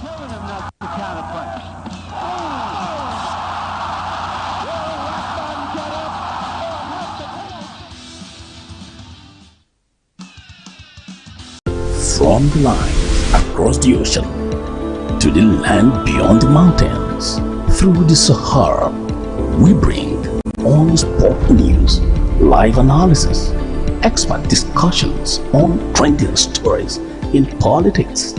Telling him not to counter punch. From the line across the ocean to the land beyond the mountains, through the Sahara, we bring on sport news, live analysis, expert discussions on trending stories in politics,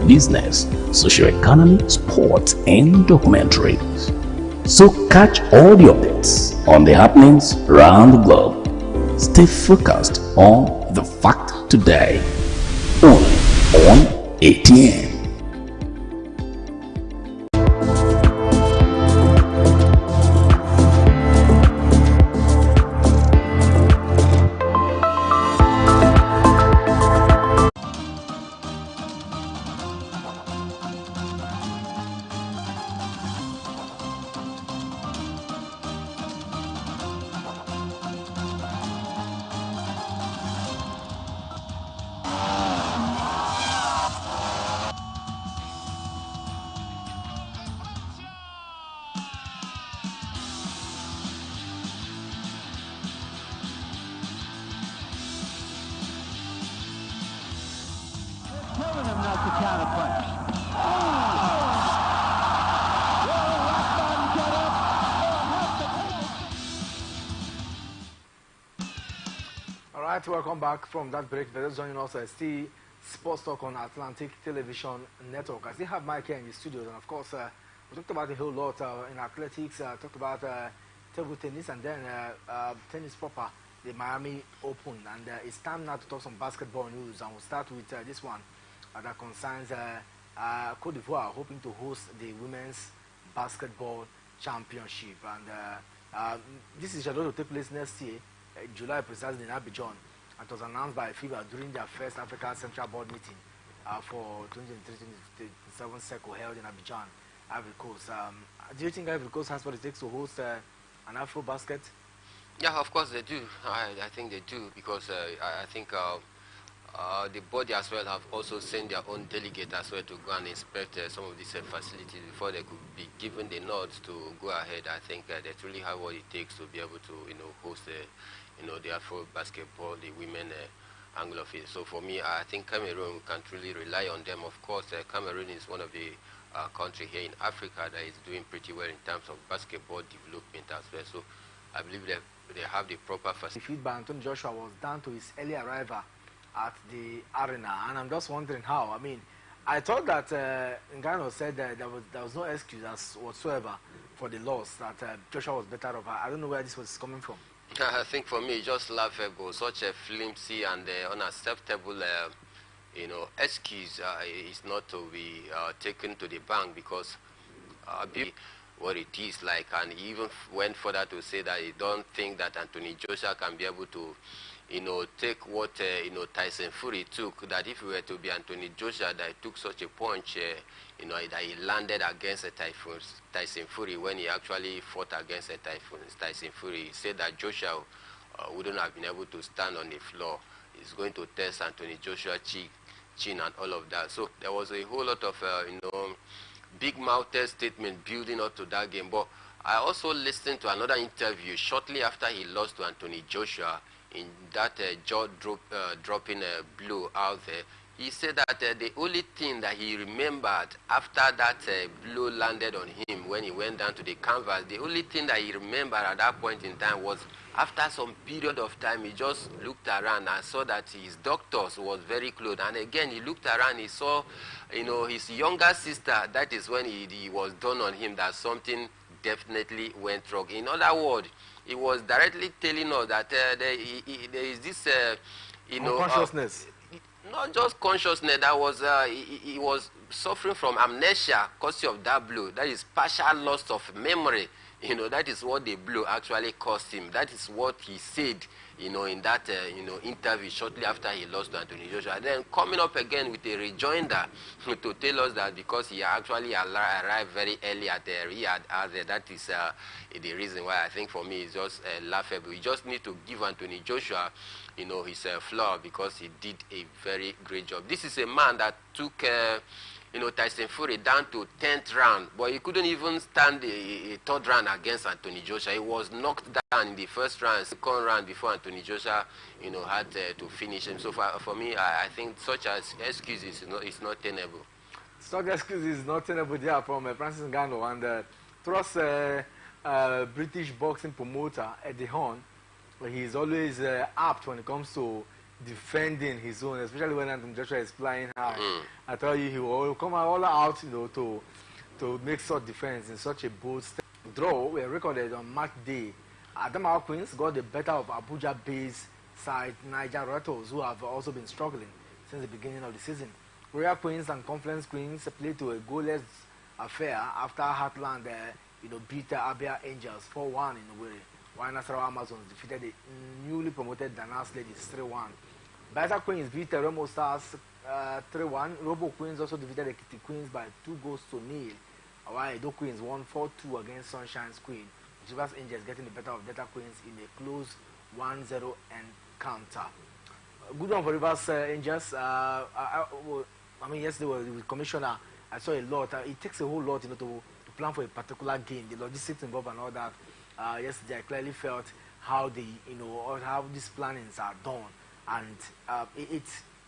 business, socio-economy, sports, and documentaries. So catch all the updates on the happenings around the globe. Stay focused on the fact today, only on ATN. Telling him not to counter punch. Alright, welcome back from that break. Those joining us still Sports Talk on Atlantic Television Network. I still have Mike here in the studios, and of course, we talked about a whole lot in athletics, talked about table tennis, and then tennis proper, the Miami Open. And it's time now to talk some basketball news, and we'll start with this one that concerns Cote d'Ivoire hoping to host the Women's Basketball Championship. And this is scheduled to take place next year, July precisely in Abidjan. And it was announced by FIBA during their first African Central Board meeting for 2023-2027 cycle held in Abidjan, Ivory Coast. Do you think Ivory Coast has what it takes to host an Afro basket? Yeah, of course they do. I think they do, because I think the body as well have also sent their own delegate as well to go and inspect some of these facilities before they could be given the nod to go ahead. I think they truly have what it takes to be able to, host the Afro basketball, the women angle of it. So for me, I think Cameroon can truly rely on them. Of course, Cameroon is one of the country here in Africa that is doing pretty well in terms of basketball development as well. So I believe they have the proper facility. The feed by Anthony Joshua was down to his early arrival at the arena, and I'm just wondering how. I mean, I thought that Ngannou said that there was no excuse whatsoever for the loss, that Joshua was better off. I don't know where this was coming from. I think for me, just laughable, such a flimsy and unacceptable, excuse is not to be taken to the bank, because what it is like, and he even went further to say that he don't think that Anthony Joshua can be able to, take what Tyson Fury took. That if it were to be Anthony Joshua that took such a punch, that he landed against Tyson Fury when he actually fought against Tyson Fury, he said that Joshua wouldn't have been able to stand on the floor. He's going to test Anthony Joshua's chin and all of that. So there was a whole lot of big-mouthed statement building up to that game. But I also listened to another interview shortly after he lost to Anthony Joshua. In that jaw-dropping blow out there, he said that the only thing that he remembered after that blow landed on him when he went down to the canvas, the only thing that he remembered at that point in time was after some period of time, he just looked around and saw that his doctors was very close. And again, he looked around, he saw, his younger sister. That is when he was done on him that something definitely went wrong. In other words, he was directly telling us that there is this, consciousness. Not just consciousness, that was he was suffering from amnesia caused of that blow. That is partial loss of memory. That is what the blow actually cost him. That is what he said, in that interview shortly after he lost to Anthony Joshua. Then coming up again with a rejoinder to tell us that because he actually arrived very early at the Riyadh, that is the reason why I think for me it's just laughable. We just need to give Anthony Joshua his floor because he did a very great job. This is a man that took Tyson Fury down to 10th round, but he couldn't even stand a third round against Anthony Joshua. He was knocked down in the first round, second round before Anthony Joshua had to finish him. So for me, I think such as excuses is not tenable. Such excuses is not tenable there from Francis Ngannou and trust British boxing promoter Eddie Hearn. He is always apt when it comes to defending his own, especially when Anthony Joshua is flying high. I tell you, he will come all out, to make such defense in such a bold step. Draw were recorded on match day. Adamawa Queens got the better of Abuja-based side Niger Rattles, who have also been struggling since the beginning of the season. Royal Queens and Conference Queens played to a goalless affair after Heartland, beat Abia Angels 4-1 in Owerri, while Nasarawa Amazons defeated the newly promoted Danas Ladies 3-1. Baita Queens beat the Remo Stars 3-1. Robo Queens also defeated the Kitty Queens by 2-0, while Edo Queens won 4-2 against Sunshine's Queen. Rivers Angels getting the better of Delta Queens in a close 1-0 encounter. Good one for Rivers Angels. Yesterday with Commissioner, I saw a lot. It takes a whole lot, to plan for a particular game, the logistics involved and all that. Yesterday, I clearly felt how how these plannings are done, and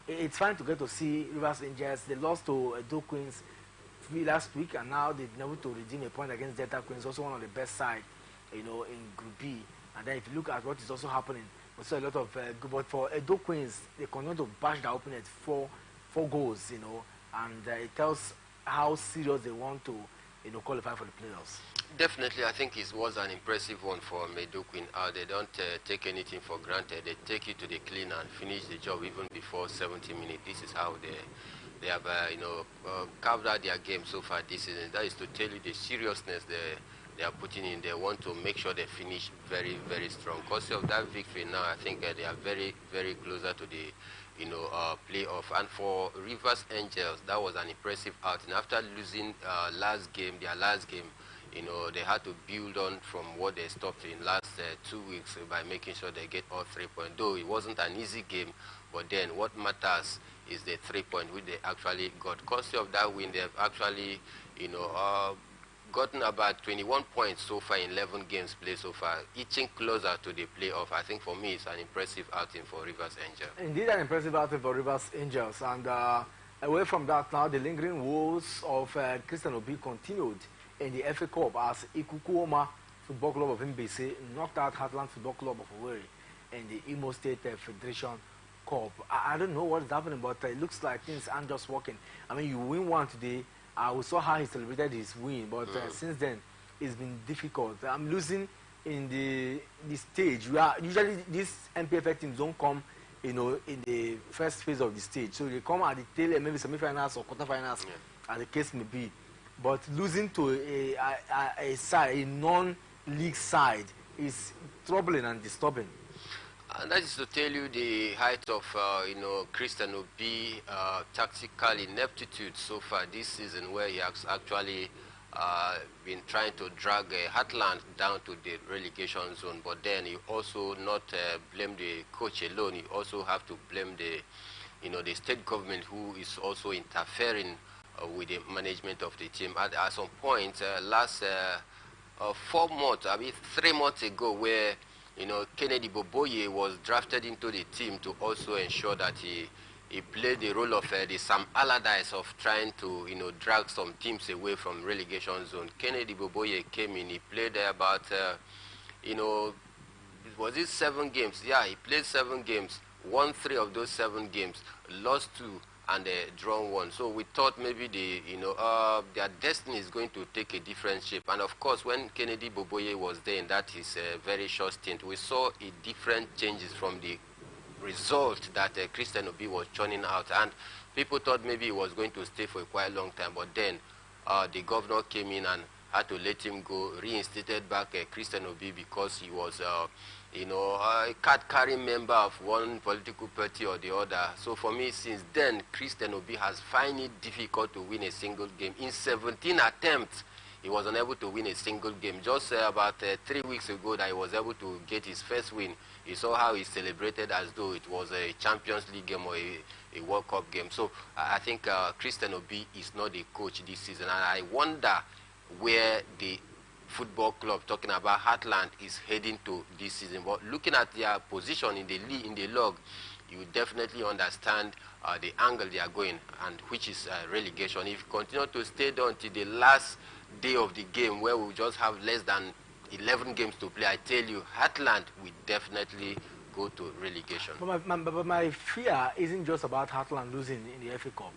it's fine to get to see Rivers Angels. They lost to Edo Queens last week, and now they've been able to redeem a point against Delta Queens, also one of the best side, in Group B. And then if you look at what is also happening, we saw a lot of good. But for Edo Queens, they continue to bash their opponent four goals, and it tells how serious they want to, qualify for the playoffs. Definitely, I think it was an impressive one for Edo Queen. They don't take anything for granted. They take it to the clean and finish the job even before 70 minutes. This is how they have, carved out their game so far this season. That is to tell you the seriousness they are putting in. They want to make sure they finish very, very strong. Because of that victory now, I think they are very, very closer to the playoff. And for Rivers Angels, that was an impressive outing. After losing their last game, they had to build on from what they stopped in last 2 weeks by making sure they get all 3 points. Though it wasn't an easy game, but then what matters is the 3 points which they actually got. Courtesy of that win, they've actually, gotten about 21 points so far in 11 games played so far, inching closer to the playoff. I think for me it's an impressive outing for Rivers Angels. Indeed, an impressive outing for Rivers Angels. And away from that now, the lingering woes of Christian Obi continued in the FA Cup as Ikukuoma Football Club of Mbese knocked out Heartland Football Club of Owerri in the Imo State Federation Cup. I don't know what is happening, but it looks like things aren't just working. You win one today. We saw how he celebrated his win, but since then it's been difficult. I'm losing in the stage. Usually these MPFA teams don't come, in the first phase of the stage, so they come at the tail end, maybe semi-finals or quarter-finals, as the case may be. But losing to a non-league side is troubling and disturbing. And that is to tell you the height of, Christian Obi tactical ineptitude so far this season, where he has actually been trying to drag Heartland down to the relegation zone. But then you also not blame the coach alone. You also have to blame the state government, who is also interfering with the management of the team. At some point, last 3 months ago, where Kennedy Boboye was drafted into the team to also ensure that he he played the role of the Sam Allardyce of trying to, drag some teams away from relegation zone. Kennedy Boboye came in. He played about, was it 7 games? Yeah, he played 7 games, won 3 of those 7 games, lost 2, and drawn 1. So we thought maybe their destiny is going to take a different shape. And of course, when Kennedy Boboye was there in that his very short stint, we saw a different changes from the result that Christian Obi was churning out. And people thought maybe he was going to stay for a quite long time. But then the governor came in and had to let him go, reinstated back Christian Obi because he was a card-carrying member of one political party or the other. So for me, since then, Christian Obi has found it difficult to win a single game. In 17 attempts, he was unable to win a single game. Just about 3 weeks ago that he was able to get his first win. You saw how he celebrated as though it was a Champions League game or a World Cup game. So I think Christian Obi is not a coach this season. And I wonder where the football club, talking about Heartland, is heading to this season. But looking at their position in the log, you definitely understand the angle they are going, and which is relegation. If you continue to stay down till the last day of the game, where we just have less than 11 games to play, I tell you, Heartland will definitely go to relegation. But my fear isn't just about Heartland losing in the FA Cup.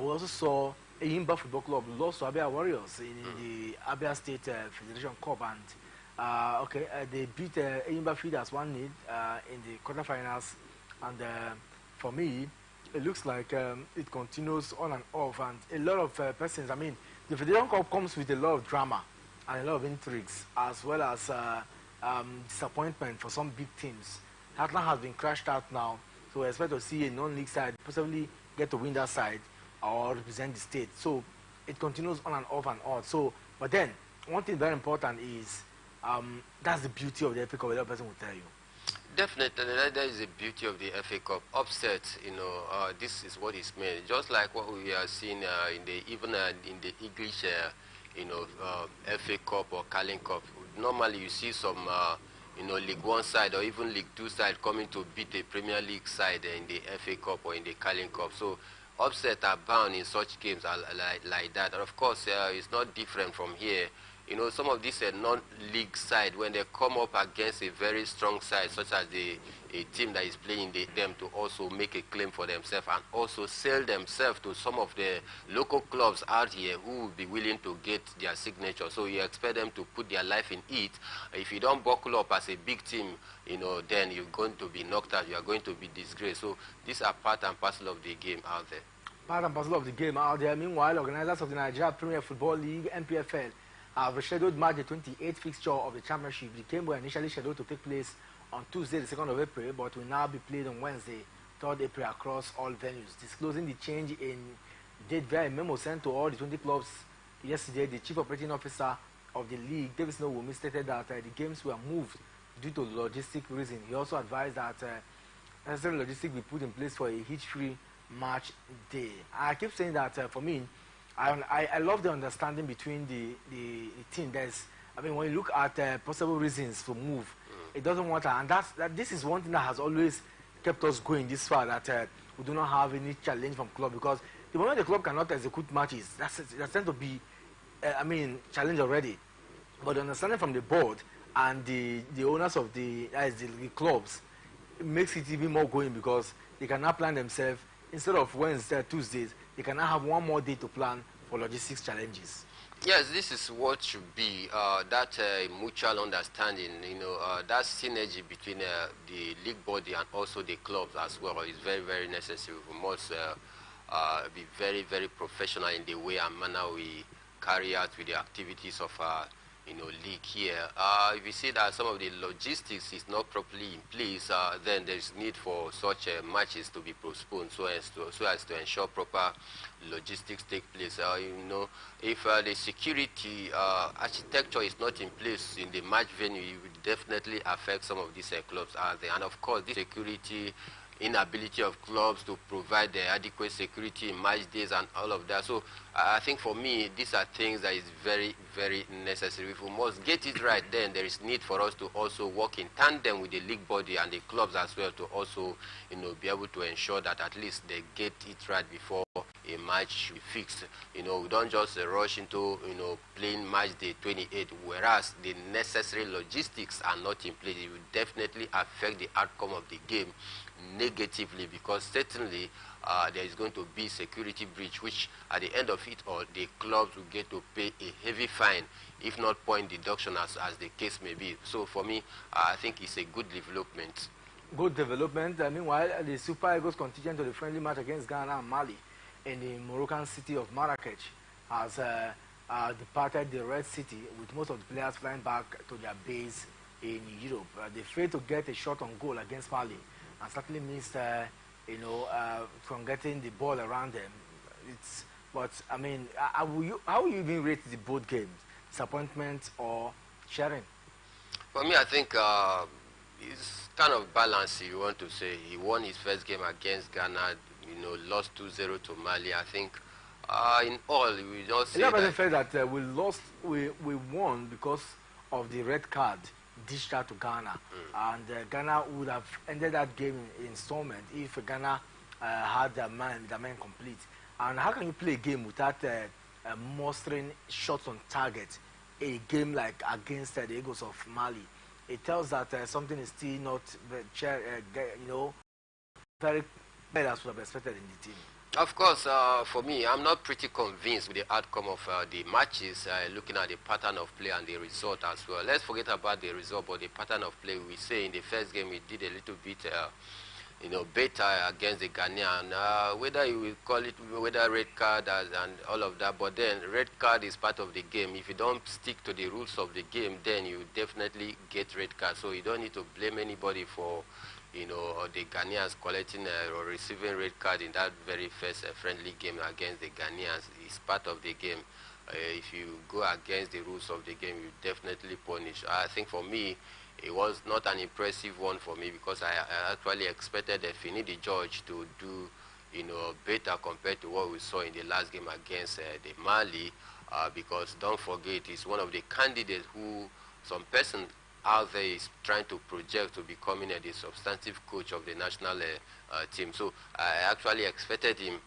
We also saw Eyimba Football Club lost to Abia Warriors in the Abia State Federation Cup, and they beat Eyimba Feeders 1-0 in the quarterfinals. And for me, it looks like it continues on and off, and a lot of persons. I mean, the Federation Cup comes with a lot of drama and a lot of intrigues, as well as disappointment for some big teams. Heartland has been crashed out now, so we expect to see a non-league side possibly get to win that side or represent the state. So it continues on and off and on. So, but then one thing very important is that's the beauty of the FA Cup. That person will tell you. Definitely, that is the beauty of the FA Cup. Upset, this is what is made. Just like what we are seeing in the English, FA Cup or Carling Cup. Normally, you see some, League One side or even League Two side coming to beat the Premier League side in the FA Cup or in the Carling Cup. So upset are bound in such games like that. And of course, it's not different from here. Some of these non-league side, when they come up against a very strong side, such as a team that is playing them to also make a claim for themselves and also sell themselves to some of the local clubs out here who will be willing to get their signature. So you expect them to put their life in it. If you don't buckle up as a big team, then you're going to be knocked out. You are going to be disgraced. So these are part and parcel of the game out there. Part and parcel of the game out there. Meanwhile, organizers of the Nigeria Premier Football League, NPFL, have rescheduled March the 28th fixture of the championship. The game were initially scheduled to take place on Tuesday, the 2nd of April, but will now be played on Wednesday, 3rd April, across all venues. Disclosing the change in date via a memo sent to all the 20 clubs yesterday, the chief operating officer of the league, Davis Nowumi, stated that the games were moved due to logistic reasons. He also advised that necessary logistics be put in place for a hitch-free match day. I keep saying that for me, I love the understanding between the team. When you look at possible reasons to move, it doesn't want to, and this is one thing that has always kept us going this far, that we do not have any challenge from club, because the moment the club cannot execute matches, that's tend to be, challenge already. But the understanding from the board and the owners of the clubs, it makes it even more going, because they can now plan themselves. Instead of Wednesday, Tuesdays, they can now have one more day to plan for logistics challenges. Yes, this is what should be that mutual understanding. That synergy between the league body and also the clubs as well is very, very necessary. We must be very, very professional in the way and manner we carry out with the activities of league here. If you see that some of the logistics is not properly in place, then there is need for such matches to be postponed so as to ensure proper logistics take place. If the security architecture is not in place in the match venue, it will definitely affect some of these clubs out there. And of course, this security inability of clubs to provide the adequate security in match days and all of that. So I think for me, these are things that is very, very necessary. If we must get it right, then there is need for us to also work in tandem with the league body and the clubs as well to also, be able to ensure that at least they get it right before a match should be fixed. We don't just rush into, playing match day 28, whereas the necessary logistics are not in place. It will definitely affect the outcome of the game negatively, because certainly there is going to be security breach, which at the end of it all, the clubs will get to pay a heavy fine, if not point deduction as the case may be. So for me, I think it's a good development. Good development. Meanwhile, the Super Eagles contingent to the friendly match against Ghana and Mali in the Moroccan city of Marrakech has departed the Red City, with most of the players flying back to their base in Europe. They failed to get a shot on goal against Mali, and certainly missed, from getting the ball around them. But I mean, how will you even rate the both games? Disappointment or sharing? For me, I think it's kind of balanced. You want to say he won his first game against Ghana, lost 2-0 to Mali. I think in all, we just say that felt that we lost, we won because of the red card dished out to Ghana, and Ghana would have ended that game in installment if Ghana had the man complete. And how can you play a game without mustering shots on target? A game like against the Eagles of Mali, it tells that something is still not very well as would have expected in the team. Of course, for me, I'm not pretty convinced with the outcome of the matches, looking at the pattern of play and the result as well. Let's forget about the result, but the pattern of play. We say in the first game we did a little bit, better against the Ghanaian. Whether you will call it whether red card and all of that, but then red card is part of the game. If you don't stick to the rules of the game, then you definitely get red card. So you don't need to blame anybody for the Ghanaians collecting or receiving red card in that very first friendly game against the Ghanaians. It's part of the game. If you go against the rules of the game, you definitely punish. I think for me, it was not an impressive one for me, because I actually expected Finidi George to do, better compared to what we saw in the last game against the Mali, because don't forget, he's one of the candidates who some person out there is trying to project to becoming the substantive coach of the national team. So I actually expected him,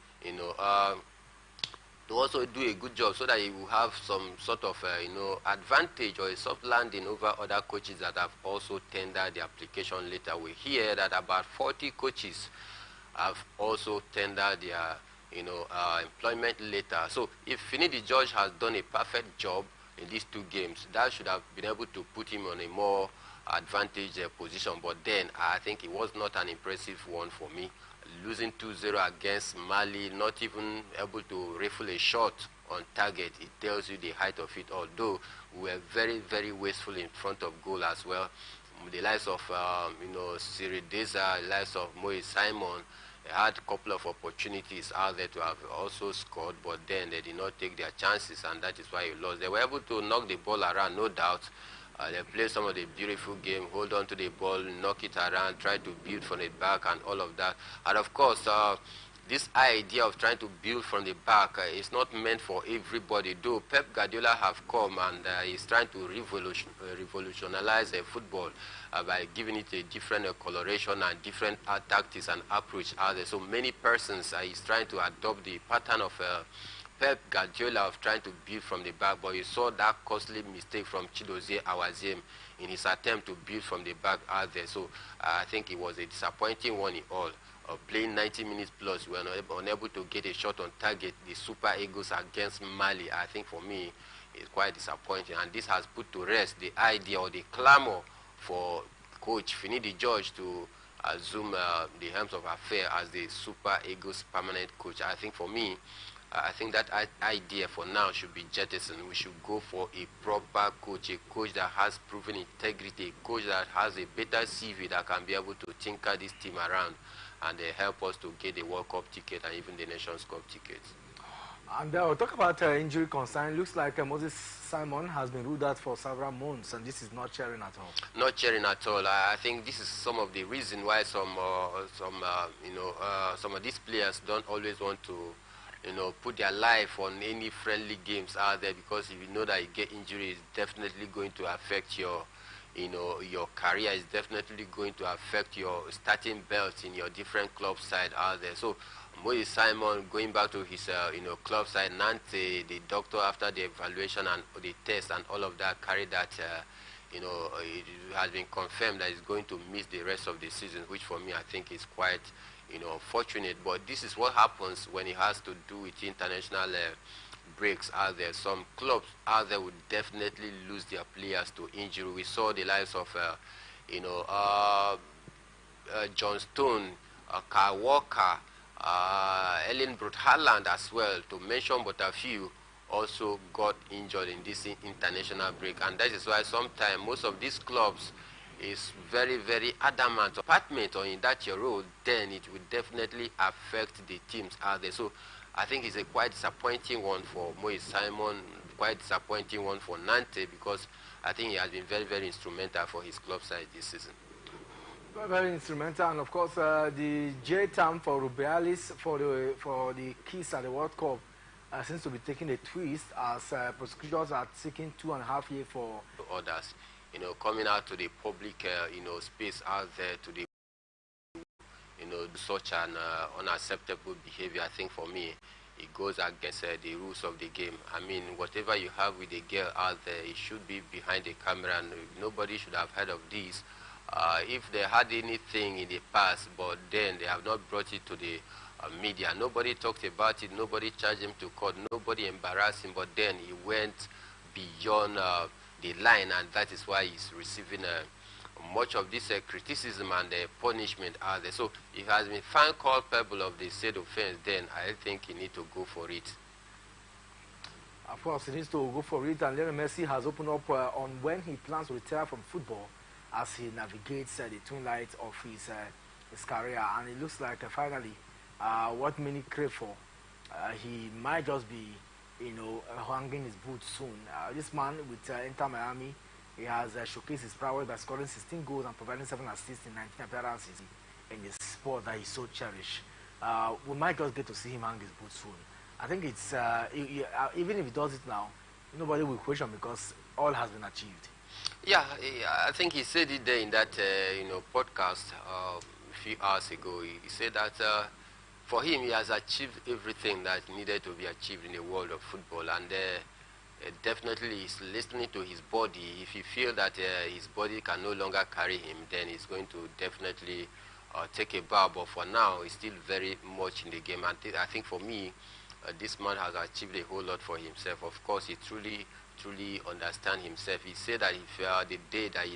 to also do a good job, so that he will have some sort of, advantage or a soft landing over other coaches that have also tendered the application later. We hear that about 40 coaches have also tendered their, employment later. So if Finidi George has done a perfect job in these two games, that should have been able to put him on a more advantaged position. But then I think it was not an impressive one for me. Losing 2-0 against Mali, not even able to rifle a shot on target, it tells you the height of it. Although we were very, very wasteful in front of goal as well. The likes of Siri Deza, the likes of Moise Simon, they had a couple of opportunities out there to have also scored, but then they did not take their chances, and that is why you lost. They were able to knock the ball around, no doubt. They played some of the beautiful game, hold on to the ball, knock it around, try to build from the back and all of that. And of course, this idea of trying to build from the back is not meant for everybody, though Pep Guardiola have come and is trying to revolutionize football by giving it a different coloration and different tactics and approach out there. So many persons is trying to adopt the pattern of Pep Guardiola of trying to build from the back, but you saw that costly mistake from Chidozie Awaziem in his attempt to build from the back out there. So I think it was a disappointing one in all. Playing 90 minutes plus, we were unable to get a shot on target. The Super Eagles against Mali, I think for me, is quite disappointing. And this has put to rest the idea or the clamor for Coach Finidi George to assume the helms of affair as the Super Eagles permanent coach. I think for me, I think that idea for now should be jettisoned. We should go for a proper coach, a coach that has proven integrity, a coach that has a better CV that can be able to tinker this team around and help us to get the World Cup ticket and even the Nations Cup tickets. And we'll talk about injury concern. Looks like Moses Simon has been ruled out for several months, and this is not cheering at all. Not cheering at all. I think this is some of the reason why some of these players don't always want to, put their life on any friendly games out there, because if you know that you get injury, it's definitely going to affect your your career. Is definitely going to affect your starting belt in your different club side out there. So Moses Simon going back to his club side, Nantes, the doctor after the evaluation and the test and all of that carried that it has been confirmed that he's going to miss the rest of the season, which for me I think is quite fortunate. But this is what happens when it has to do with international breaks out there. Some clubs out there would definitely lose their players to injury. We saw the lives of John Stone, Kyle Walker, Ellen Brut Haaland as well, to mention but a few, also got injured in this international break. And that is why sometimes most of these clubs is very, very adamant apartment or in that your role, then it will definitely affect the teams out there. So I think it's a quite disappointing one for Moses Simon, quite disappointing one for Nantes, because I think he has been very, very instrumental for his club side this season. Very instrumental, and of course the J-term for Rubiales for the keys at the World Cup seems to be taking a twist, as prosecutors are seeking 2.5 years for others, coming out to the public, space out there to the, such an unacceptable behavior. I think for me, it goes against the rules of the game. I mean, whatever you have with the girl out there, it should be behind the camera, and nobody should have heard of this. If they had anything in the past, but then they have not brought it to the media. Nobody talked about it, nobody charged him to court, nobody embarrassed him, but then he went beyond the line, and that is why he's receiving much of this criticism and punishment out there. So if he has been found culpable of the said offense, then I think he needs to go for it. Of course, he needs to go for it, and Lionel Messi has opened up on when he plans to retire from football, as he navigates the twin lights of his career. And it looks like finally what many crave for, he might just be hanging his boots soon. This man with Inter Miami, he has showcased his prowess by scoring 16 goals and providing 7 assists in 19 appearances in the sport that he so cherished. We might just get to see him hang his boots soon. I think it's even if he does it now, nobody will question, because all has been achieved. Yeah, I think he said it there in that podcast a few hours ago. He said that for him, he has achieved everything that needed to be achieved in the world of football, and definitely he's listening to his body. If he feels that his body can no longer carry him, then he's going to definitely take a bow. But for now, he's still very much in the game. And I think for me, this man has achieved a whole lot for himself. Of course, he truly understand himself. He said that if the day that he